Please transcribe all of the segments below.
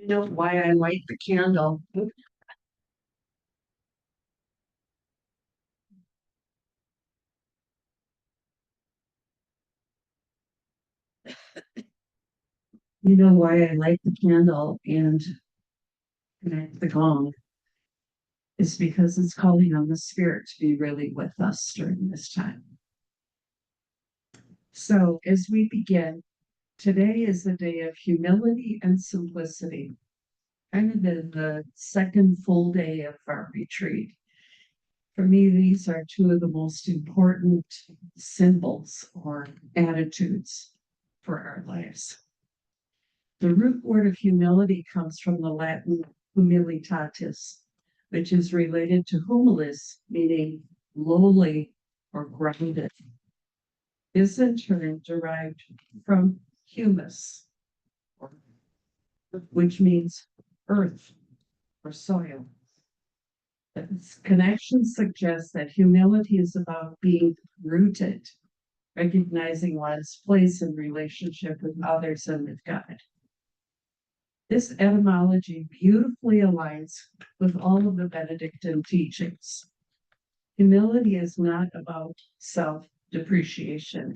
You know why I light the candle? You know why I light the candle and connect the gong is because it's calling on the spirit to be really with us during this time. So as we begin, today is the day of humility and simplicity, kind of the second full day of our retreat. For me, these are two of the most important symbols or attitudes for our lives. The root word of humility comes from the Latin humilitatis, which is related to humilis, meaning lowly or grounded. Is in turn derived from humus, which means earth or soil. This connection suggests that humility is about being rooted, recognizing one's place in relationship with others and with God. This etymology beautifully aligns with all of the Benedictine teachings. Humility is not about self-depreciation,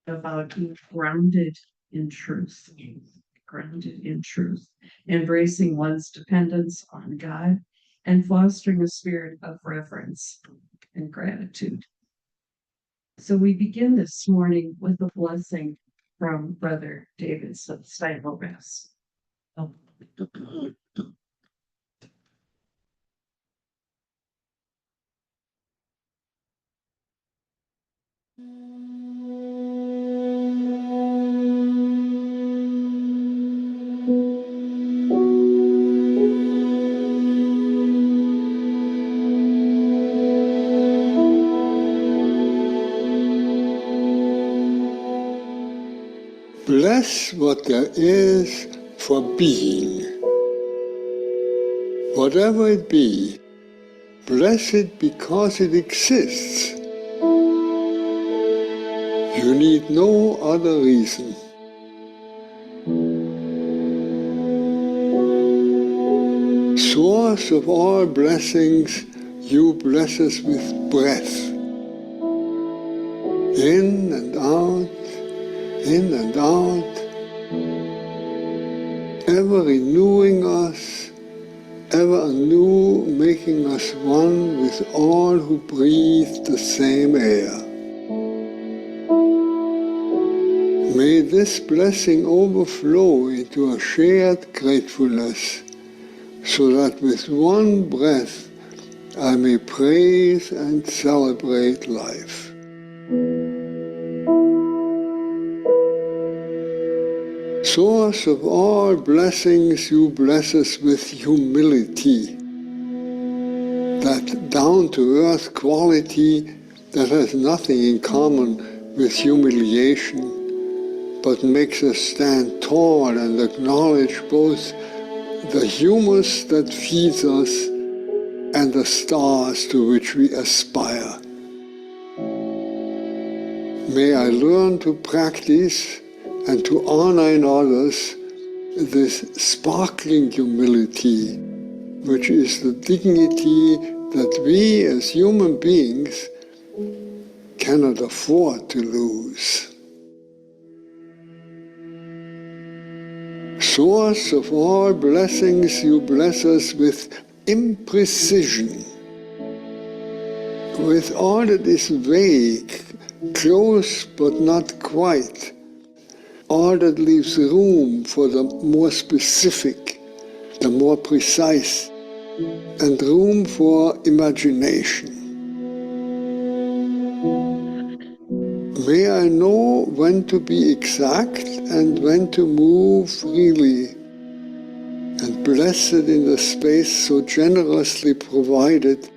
about being grounded in truth, embracing one's dependence on God, and fostering a spirit of reverence and gratitude. So we begin this morning with a blessing from Brother David Steinholz. Bless what there is for being. Whatever it be, bless it because it exists. You need no other reason. Source of all blessings, you bless us with breath. In and out, in and out, ever renewing us, ever anew making us one with all who breathe the same air. May this blessing overflow into a shared gratefulness, so that with one breath I may praise and celebrate life. Source of all blessings, you bless us with humility, that down-to-earth quality that has nothing in common with humiliation, but makes us stand tall and acknowledge both the humus that feeds us and the stars to which we aspire. May I learn to practice and to honor in others this sparkling humility, which is the dignity that we as human beings cannot afford to lose. Source of all blessings, you bless us with imprecision, with all that is vague, close but not quite, all that leaves room for the more specific, the more precise, and room for imagination. May I know when to be exact and when to move freely, and blessed in the space so generously provided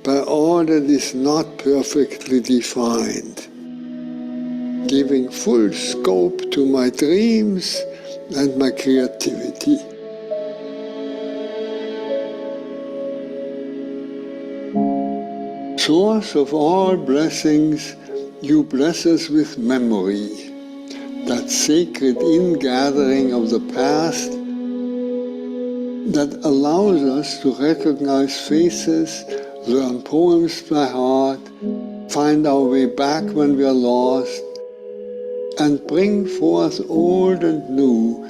by all that is not perfectly defined, giving full scope to my dreams and my creativity. Source of all blessings, you bless us with memory, that sacred ingathering of the past that allows us to recognize faces, learn poems by heart, find our way back when we are lost, and bring forth old and new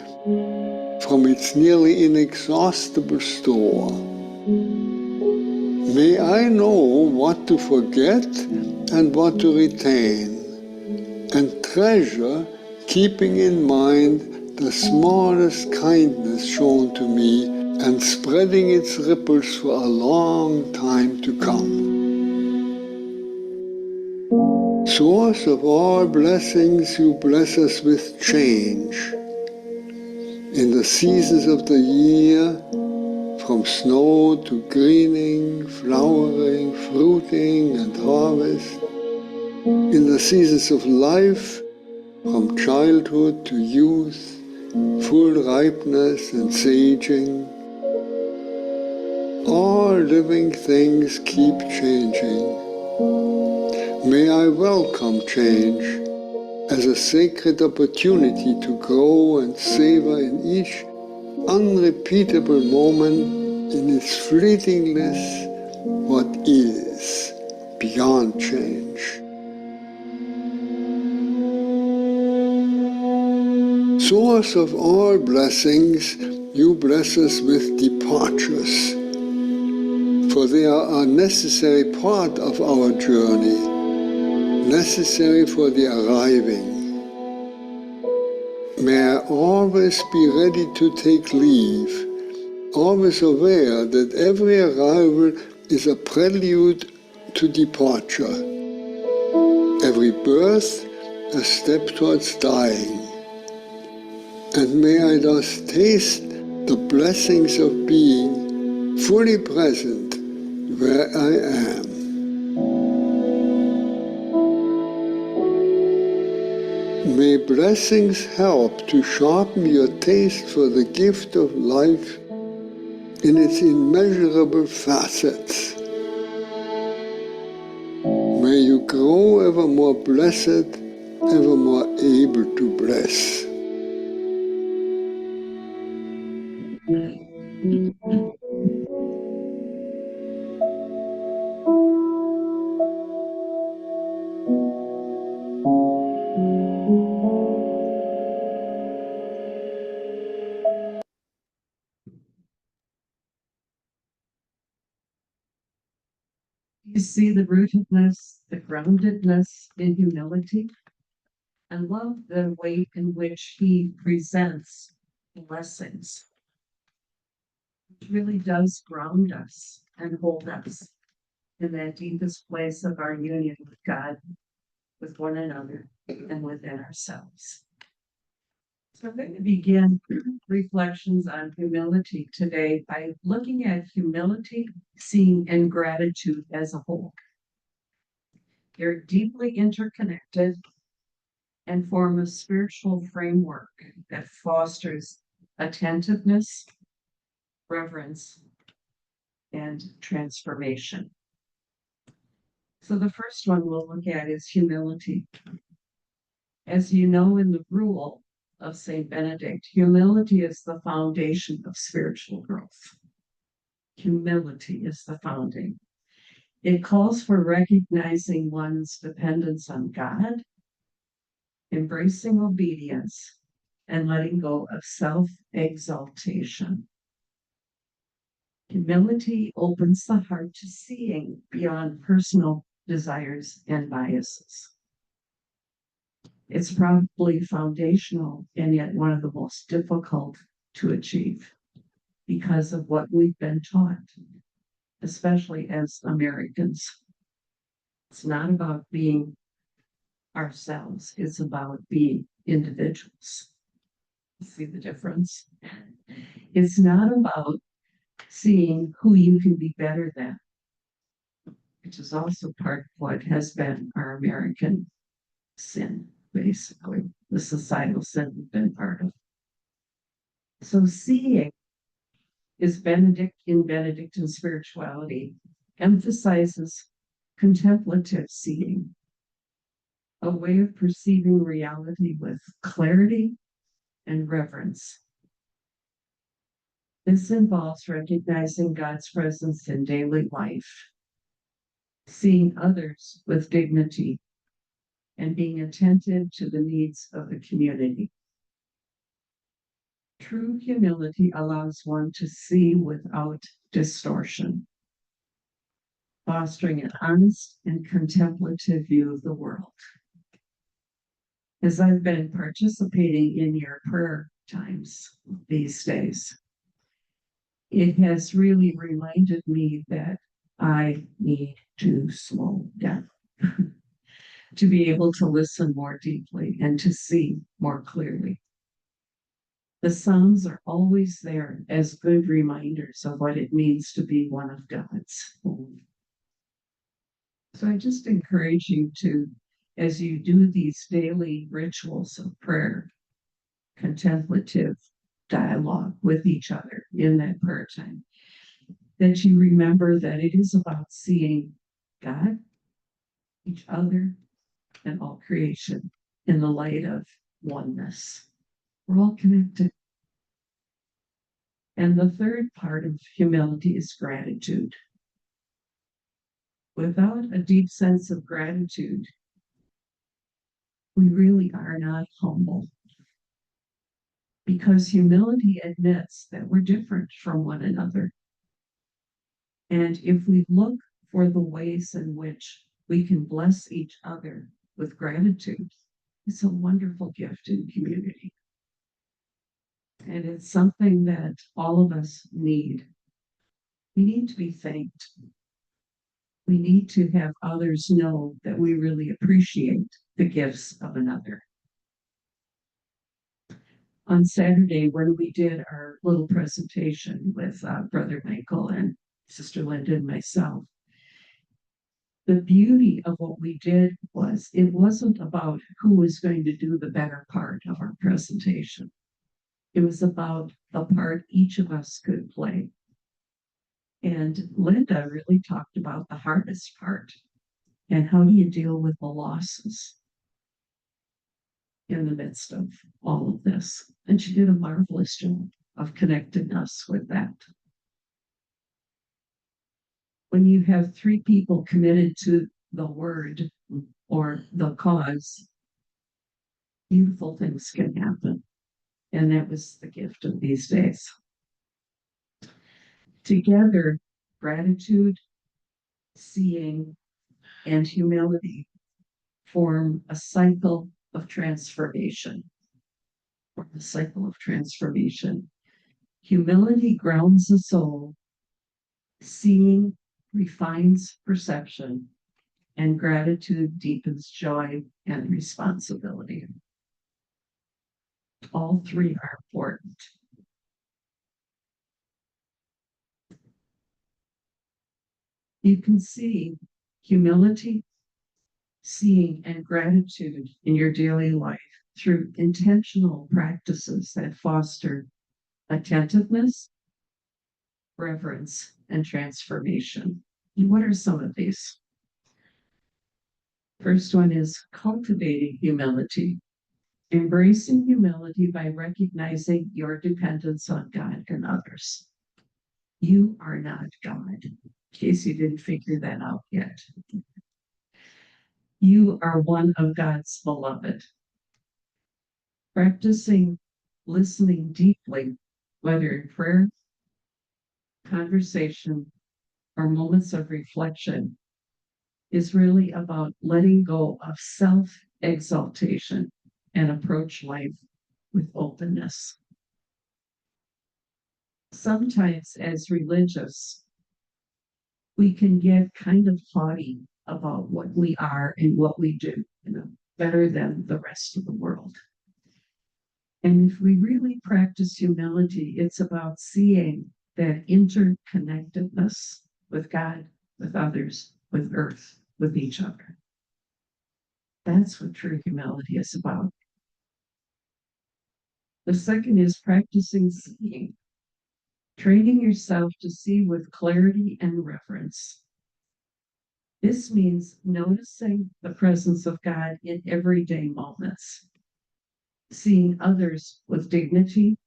from its nearly inexhaustible store. May I know what to forget and what to retain, and treasure, keeping in mind the smallest kindness shown to me and spreading its ripples for a long time to come. Source of all blessings, you bless us with change. In the seasons of the year, from snow to greening, flowering, fruiting, and harvest. In the seasons of life, from childhood to youth, full ripeness and saging, all living things keep changing. May I welcome change as a sacred opportunity to grow and savor in each unrepeatable moment in its fleetingness what is beyond change. Source of all blessings, you bless us with departures, for they are a necessary part of our journey, necessary for the arriving. May I always be ready to take leave, always aware that every arrival is a prelude to departure, every birth a step towards dying. And may I thus taste the blessings of being fully present where I am. May blessings help to sharpen your taste for the gift of life in its immeasurable facets. May you grow ever more blessed, ever more able to bless. You see the rootedness, the groundedness in humility. I love the way in which he presents blessings. It really does ground us and hold us in that deepest place of our union with God, with one another, and within ourselves. So I'm going to begin reflections on humility today by looking at humility, seeing, and gratitude as a whole. They're deeply interconnected and form a spiritual framework that fosters attentiveness, reverence, and transformation. So the first one we'll look at is humility. As you know, in the rule of St. Benedict, humility is the foundation of spiritual growth. Humility is the founding. It calls for recognizing one's dependence on God, embracing obedience, and letting go of self-exaltation. Humility opens the heart to seeing beyond personal desires and biases. It's probably foundational and yet one of the most difficult to achieve because of what we've been taught, especially as Americans. It's not about being ourselves, it's about being individuals. See the difference? It's not about seeing who you can be better than, which is also part of what has been our American sin, basically, the societal sin we've been part of. So seeing is in Benedictine spirituality, emphasizes contemplative seeing, a way of perceiving reality with clarity and reverence. This involves recognizing God's presence in daily life, seeing others with dignity, and being attentive to the needs of the community. True humility allows one to see without distortion, fostering an honest and contemplative view of the world. As I've been participating in your prayer times these days, it has really reminded me that I need to slow down, to be able to listen more deeply and to see more clearly. The Psalms are always there as good reminders of what it means to be one of God's own. So I just encourage you to, as you do these daily rituals of prayer, contemplative dialogue with each other in that prayer time, that you remember that it is about seeing God, each other, and all creation in the light of oneness. We're all connected. And the third part of humility is gratitude. Without a deep sense of gratitude, we really are not humble. Because humility admits that we're different from one another. And if we look for the ways in which we can bless each other with gratitude, it's a wonderful gift in community. And it's something that all of us need. We need to be thanked. We need to have others know that we really appreciate the gifts of another. On Saturday, when we did our little presentation with Brother Michael and Sister Linda and myself, the beauty of what we did was it wasn't about who was going to do the better part of our presentation. It was about the part each of us could play. And Linda really talked about the hardest part and how do you deal with the losses in the midst of all of this. And she did a marvelous job of connecting us with that. When you have three people committed to the word or the cause, beautiful things can happen. And that was the gift of these days. Together, gratitude, seeing, and humility form a cycle of transformation. Or the cycle of transformation. Humility grounds the soul, seeing refines perception, and gratitude deepens joy and responsibility. All three are important. You can see humility, seeing, and gratitude in your daily life through intentional practices that foster attentiveness, reverence, and transformation. And what are some of these? First one is cultivating humility, embracing humility by recognizing your dependence on God and others. You are not God, in case you didn't figure that out yet. You are one of God's beloved. Practicing listening deeply, whether in prayer, conversation, or moments of reflection, is really about letting go of self-exaltation and approach life with openness. Sometimes, as religious, we can get kind of haughty about what we are and what we do, better than the rest of the world. And if we really practice humility, it's about seeing that interconnectedness with God, with others, with earth, with each other. That's what true humility is about. The second is practicing seeing, training yourself to see with clarity and reverence. This means noticing the presence of God in everyday moments, seeing others with dignity,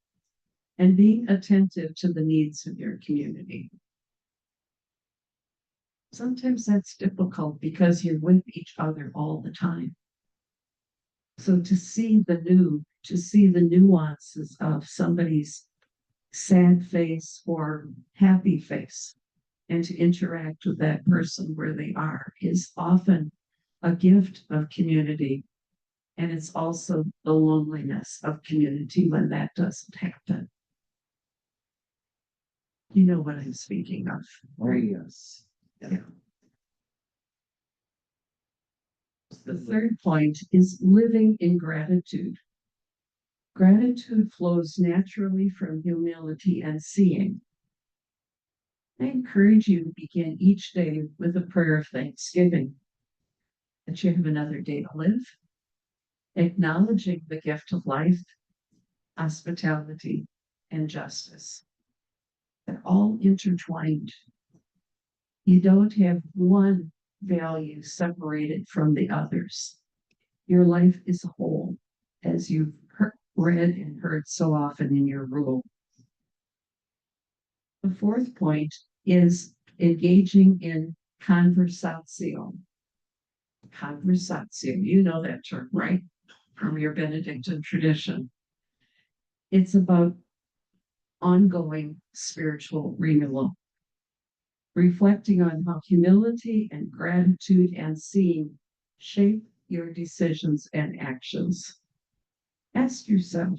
and being attentive to the needs of your community. Sometimes that's difficult because you're with each other all the time. So to see the nuances of somebody's sad face or happy face, and to interact with that person where they are is often a gift of community. And it's also the loneliness of community when that doesn't happen. You know what I'm speaking of. Oh, yes. Yeah. The third point is living in gratitude. Gratitude flows naturally from humility and seeing. I encourage you to begin each day with a prayer of thanksgiving that you have another day to live, acknowledging the gift of life, hospitality, and justice. They're all intertwined. You don't have one value separated from the others. Your life is a whole, as you've read and heard so often in your rule. The fourth point is engaging in conversatio. Conversatio, you know that term, right? From your Benedictine tradition. It's about ongoing spiritual renewal, reflecting on how humility and gratitude and seeing shape your decisions and actions. Ask yourself,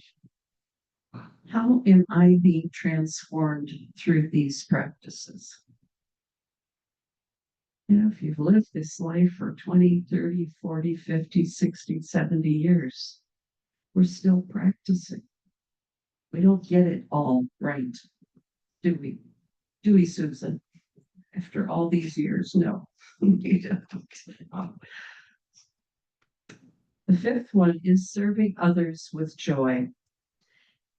how am I being transformed through these practices? You know, if you've lived this life for 20, 30, 40, 50, 60, 70 years, we're still practicing. We don't get it all right, do we? Do we, Susan? After all these years, no. The fifth one is serving others with joy.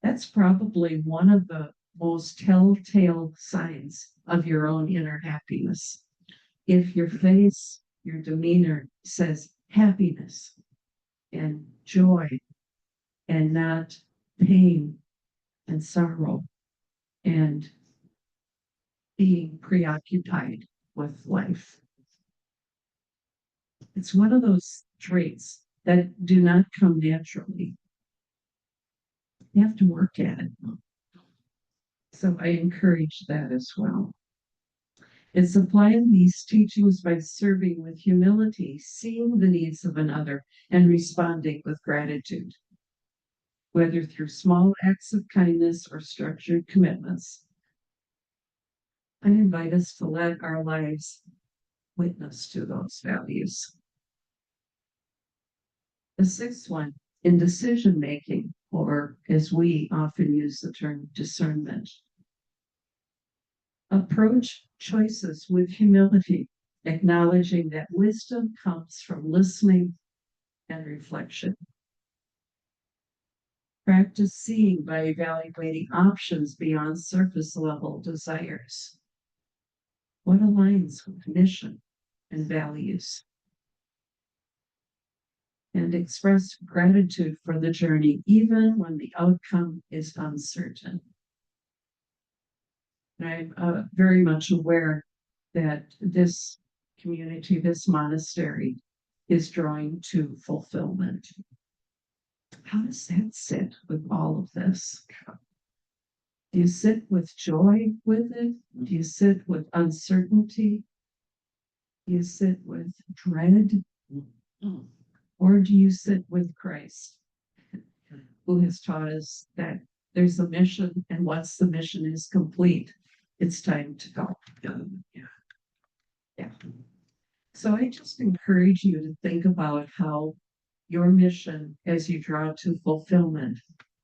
That's probably one of the most telltale signs of your own inner happiness. If your face, your demeanor says happiness and joy and not pain and sorrow and being preoccupied with life. It's one of those traits that do not come naturally. You have to work at it. So I encourage that as well. It's applying these teachings by serving with humility, seeing the needs of another, and responding with gratitude, whether through small acts of kindness or structured commitments. I invite us to let our lives witness to those values. The sixth one, in decision making, or as we often use the term, discernment. Approach choices with humility, acknowledging that wisdom comes from listening and reflection. Practice seeing by evaluating options beyond surface level desires. What aligns with mission and values? And express gratitude for the journey, even when the outcome is uncertain. And I'm very much aware that this community, this monastery, is drawing to fulfillment. How does that sit with all of this? Do you sit with joy with it? Do you sit with uncertainty? Do you sit with dread? Or do you sit with Christ, who has taught us that there's a mission, and once the mission is complete, it's time to go. Yeah. So I just encourage you to think about how your mission as you draw to fulfillment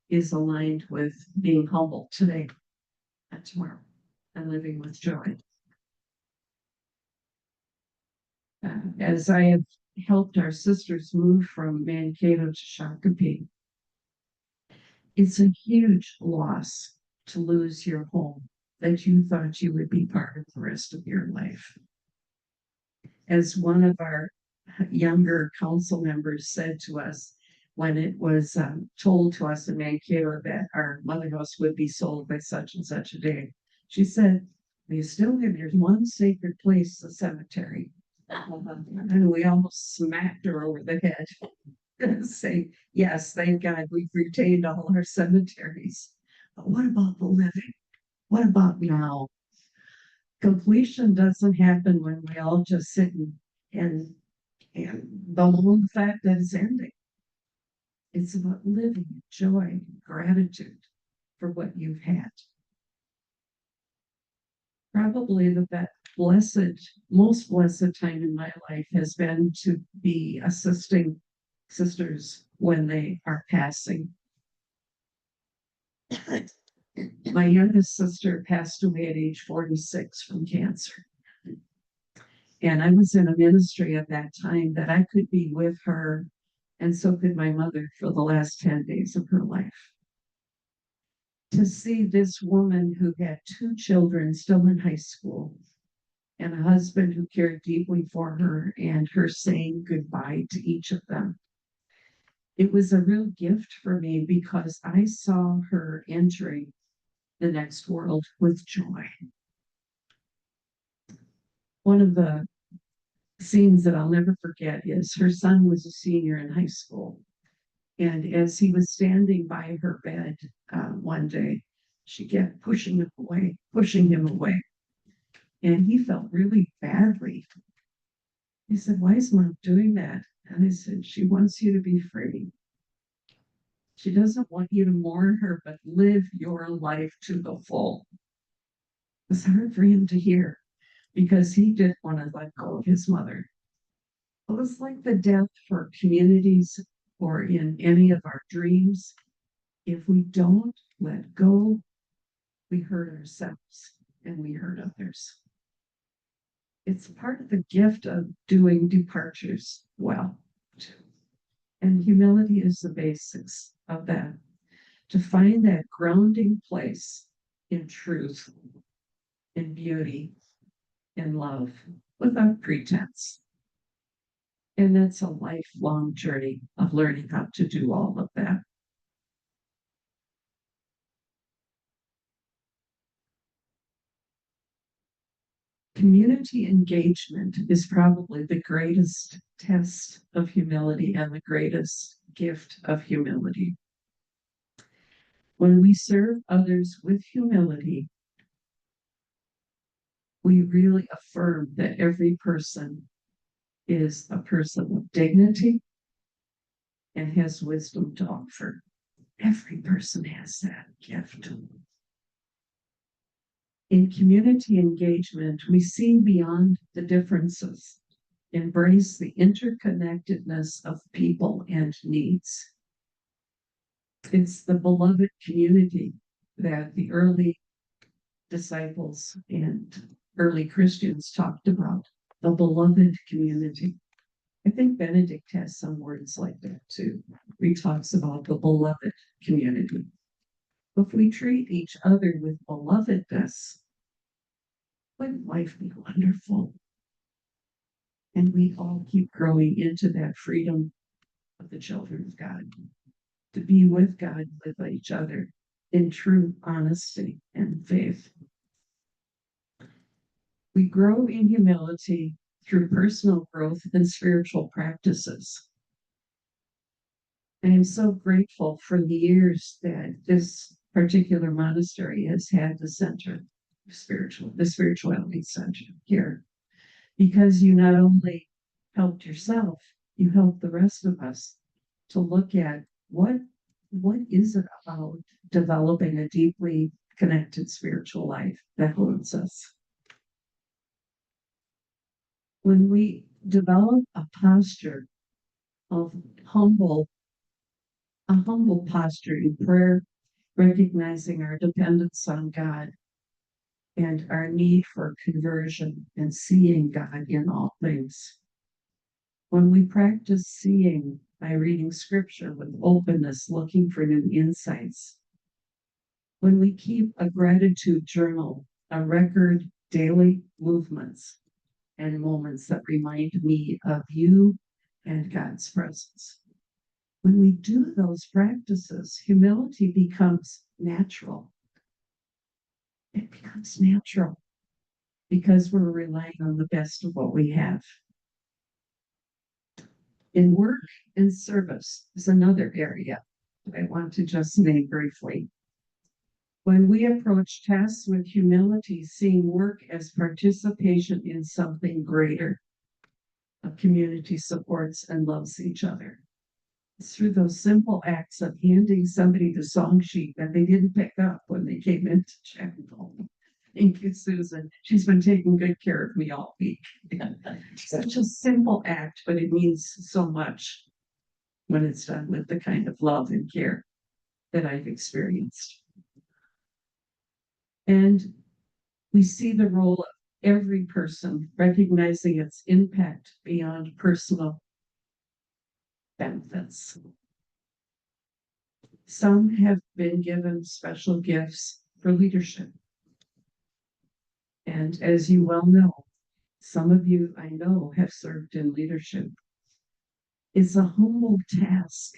is aligned with being humble today and tomorrow and living with joy. As I have helped our sisters move from Mankato to Shakopee, it's a huge loss to lose your home that you thought you would be part of the rest of your life. As one of our younger council members said to us, when it was told to us in Mankato that our mother house would be sold by such and such a day, she said, "Are you still here? There's one sacred place, the cemetery." And we almost smacked her over the head, saying, "Yes, thank God we've retained all our cemeteries. But what about the living? What about now?" Completion doesn't happen when we all just sit and bemoan the fact that it's ending. It's about living joy, gratitude for what you've had. Probably the most blessed time in my life has been to be assisting sisters when they are passing. My youngest sister passed away at age 46 from cancer. And I was in a ministry at that time that I could be with her, and so could my mother for the last 10 days of her life. To see this woman who had two children still in high school and a husband who cared deeply for her and her saying goodbye to each of them. It was a real gift for me because I saw her entering the next world with joy. One of the scenes that I'll never forget is her son was a senior in high school. And as he was standing by her bed one day, she kept pushing him away, pushing him away. And he felt really badly. He said, "Why is Mom doing that?" And I said, "She wants you to be free. She doesn't want you to mourn her, but live your life to the full." It was hard for him to hear because he didn't want to let go of his mother. It was like the death for communities or in any of our dreams. If we don't let go, we hurt ourselves and we hurt others. It's part of the gift of doing departures well, too. And humility is the basics of that. To find that grounding place in truth, in beauty, in love, without pretense. And that's a lifelong journey of learning how to do all of that. Community engagement is probably the greatest test of humility and the greatest gift of humility. When we serve others with humility, we really affirm that every person is a person of dignity and has wisdom to offer. Every person has that gift. In community engagement, we see beyond the differences, embrace the interconnectedness of people and needs. It's the beloved community that the early disciples and early Christians talked about, the beloved community. I think Benedict has some words like that too. He talks about the beloved community. If we treat each other with belovedness, wouldn't life be wonderful? And we all keep growing into that freedom of the children of God, to be with God, with each other in true honesty and faith. We grow in humility through personal growth and spiritual practices. I am so grateful for the years that this particular monastery has had the spirituality center here, because you not only helped yourself, you helped the rest of us to look at what is it about developing a deeply connected spiritual life that holds us. When we develop a posture of a humble posture in prayer, recognizing our dependence on God and our need for conversion and seeing God in all things. When we practice seeing by reading scripture with openness, looking for new insights. When we keep a gratitude journal, a record daily movements and moments that remind me of you and God's presence. When we do those practices, humility becomes natural. It becomes natural because we're relying on the best of what we have. In work and service is another area that I want to just name briefly. When we approach tasks with humility, seeing work as participation in something greater, a community supports and loves each other. It's through those simple acts of handing somebody the song sheet that they didn't pick up when they came into chapel. Thank you, Susan. She's been taking good care of me all week. Such a simple act, but it means so much when it's done with the kind of love and care that I've experienced. And we see the role of every person recognizing its impact beyond personal benefits. Some have been given special gifts for leadership. And as you well know, some of you I know have served in leadership. It's a humble task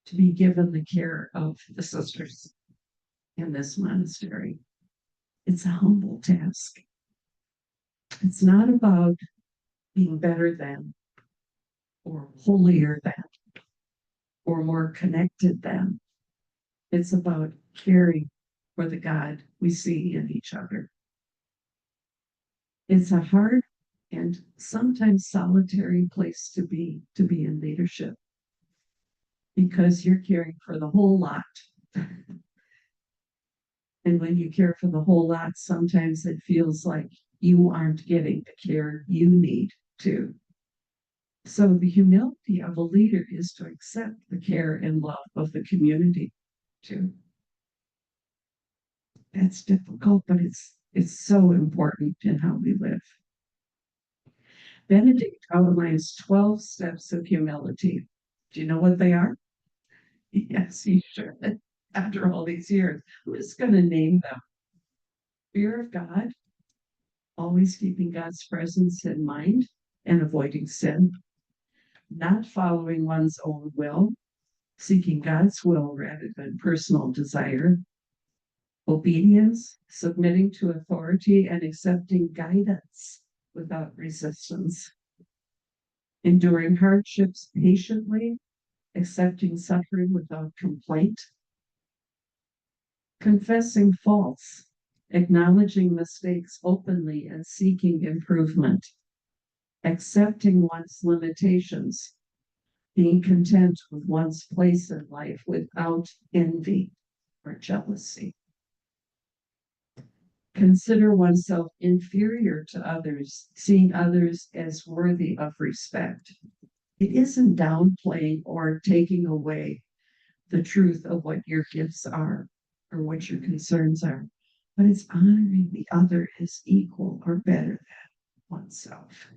to be given the care of the sisters in this monastery. It's a humble task. It's not about being better than, or holier than, or more connected than. It's about caring for the God we see in each other. It's a hard and sometimes solitary place to be in leadership, because you're caring for the whole lot. And when you care for the whole lot, sometimes it feels like you aren't getting the care you need to. So the humility of a leader is to accept the care and love of the community too. That's difficult, but it's so important in how we live. Benedict outlines 12 steps of humility. Do you know what they are? Yes, you should. After all these years, I'm just going to name them. Fear of God, always keeping God's presence in mind and avoiding sin. Not following one's own will, seeking God's will rather than personal desire. Obedience, submitting to authority and accepting guidance without resistance. Enduring hardships patiently, accepting suffering without complaint. Confessing faults, acknowledging mistakes openly and seeking improvement. Accepting one's limitations, being content with one's place in life without envy or jealousy. Consider oneself inferior to others, seeing others as worthy of respect. It isn't downplaying or taking away the truth of what your gifts are or what your concerns are, but it's honoring the other as equal or better than oneself.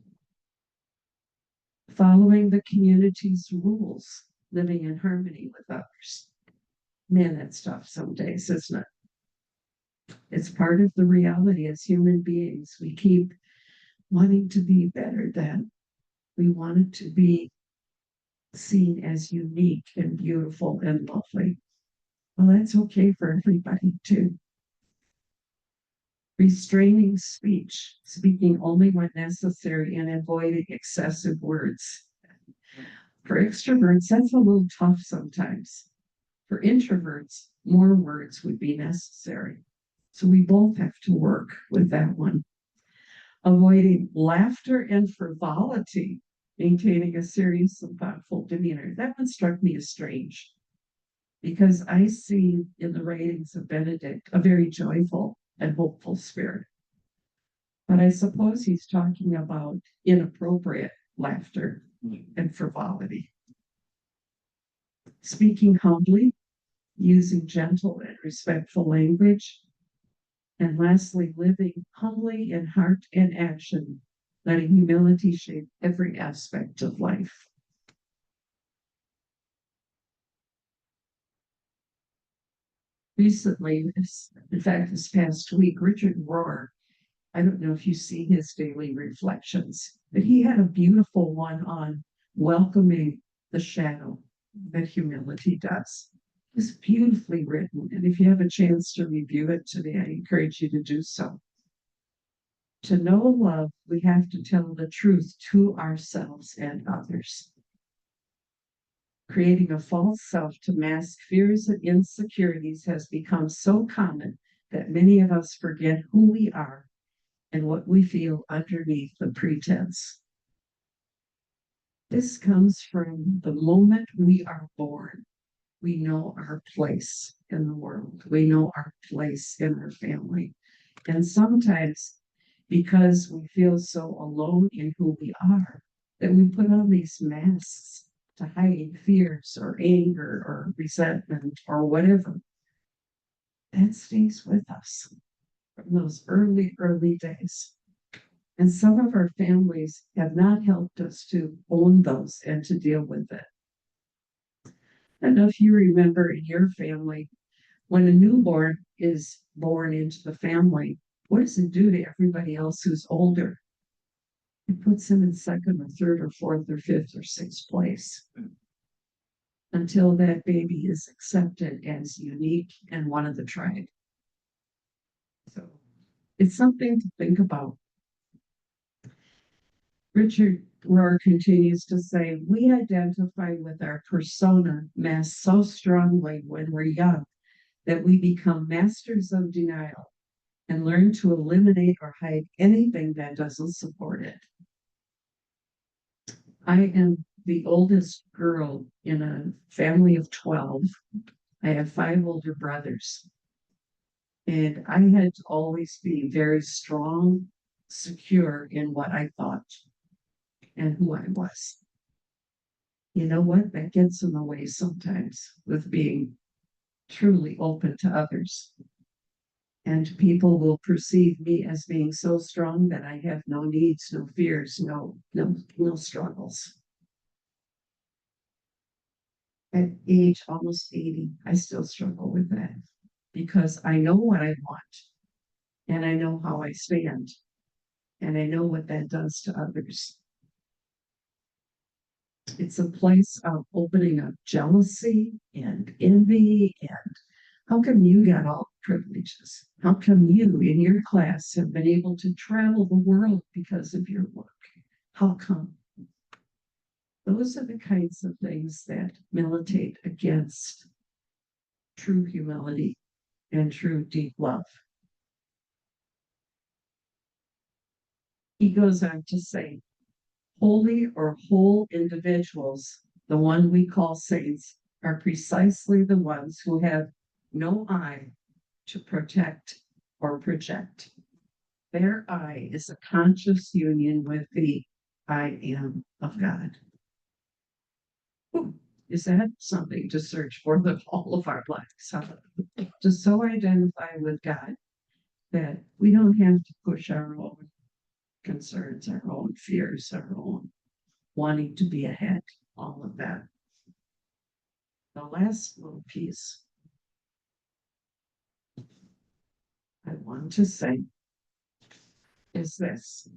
Following the community's rules, living in harmony with others. Man, that's tough some days, isn't it? It's part of the reality as human beings. We keep wanting to be better than. We want it to be seen as unique and beautiful and lovely. Well, that's okay for everybody too. Restraining speech, speaking only when necessary and avoiding excessive words. For extroverts, that's a little tough sometimes. For introverts, more words would be necessary. So we both have to work with that one. Avoiding laughter and frivolity, maintaining a serious and thoughtful demeanor. That one struck me as strange, because I see in the writings of Benedict a very joyful and hopeful spirit. But I suppose he's talking about inappropriate laughter and frivolity. Speaking humbly, using gentle and respectful language. And lastly, living humbly in heart and action, letting humility shape every aspect of life. Recently, in fact, this past week, Richard Rohr, I don't know if you see his daily reflections, but he had a beautiful one on welcoming the shadow. that humility does. It's beautifully written, and if you have a chance to review it today, I encourage you to do so. To know love, we have to tell the truth to ourselves and others. Creating a false self to mask fears and insecurities has become so common that many of us forget who we are and what we feel underneath the pretense. This comes from the moment we are born. We know our place in the world. We know our place in our family. And sometimes, because we feel so alone in who we are, that we put on these masks to hide fears or anger or resentment or whatever. That stays with us from those early, early days. And some of our families have not helped us to own those and to deal with it. I don't know if you remember in your family, when a newborn is born into the family, what does it do to everybody else who's older? It puts them in second or third or fourth or fifth or sixth place until that baby is accepted as unique and one of the tribe. So it's something to think about. Richard Rohr continues to say, we identify with our persona masked so strongly when we're young that we become masters of denial and learn to eliminate or hide anything that doesn't support it. I am the oldest girl in a family of 12. I have 5 older brothers. And I had to always be very strong, secure in what I thought and who I was. You know what? That gets in the way sometimes with being truly open to others. And people will perceive me as being so strong that I have no needs, no fears, no struggles. At age almost 80, I still struggle with that because I know what I want and I know how I stand and I know what that does to others. It's a place of opening up jealousy and envy. And how come you got all the privileges? How come you in your class have been able to travel the world because of your work? How come? Those are the kinds of things that militate against true humility and true deep love. He goes on to say, holy or whole individuals, the one we call saints, are precisely the ones who have no I to protect or project. Their I is a conscious union with the I am of God. Ooh, is that something to search for the all of our lives? Huh? To so identify with God that we don't have to push our own concerns, our own fears, our own wanting to be ahead, all of that. The last little piece I want to say is this.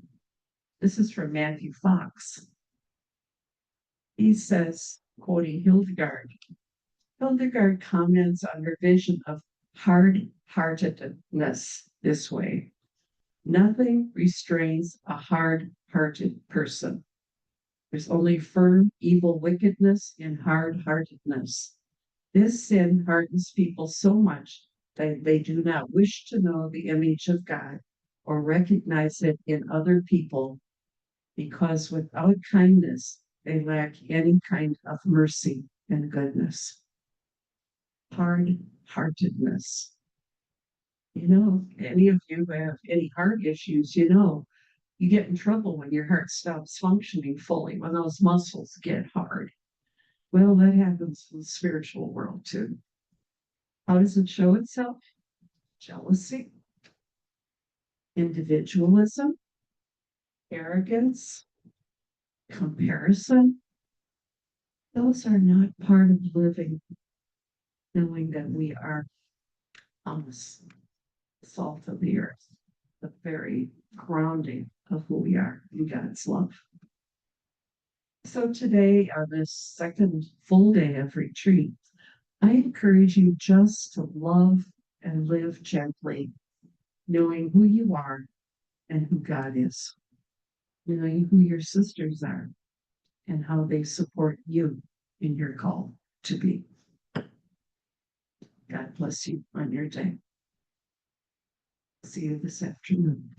This is from Matthew Fox. He says, quoting Hildegard comments on her vision of hard-heartedness this way. Nothing restrains a hard-hearted person. There's only firm, evil wickedness in hard-heartedness. This sin hardens people so much that they do not wish to know the image of God or recognize it in other people, because without kindness, they lack any kind of mercy and goodness. Hard-heartedness. You know, any of you who have any heart issues, you know, you get in trouble when your heart stops functioning fully, when those muscles get hard. Well, that happens in the spiritual world too. How does it show itself? Jealousy, individualism, arrogance, comparison. Those are not part of living, knowing that we are on the salt of the earth, the very grounding of who we are in God's love. So today, on this second full day of retreat, I encourage you just to love and live gently, knowing who you are and who God is, knowing who your sisters are and how they support you in your call to be. God bless you on your day. See you this afternoon.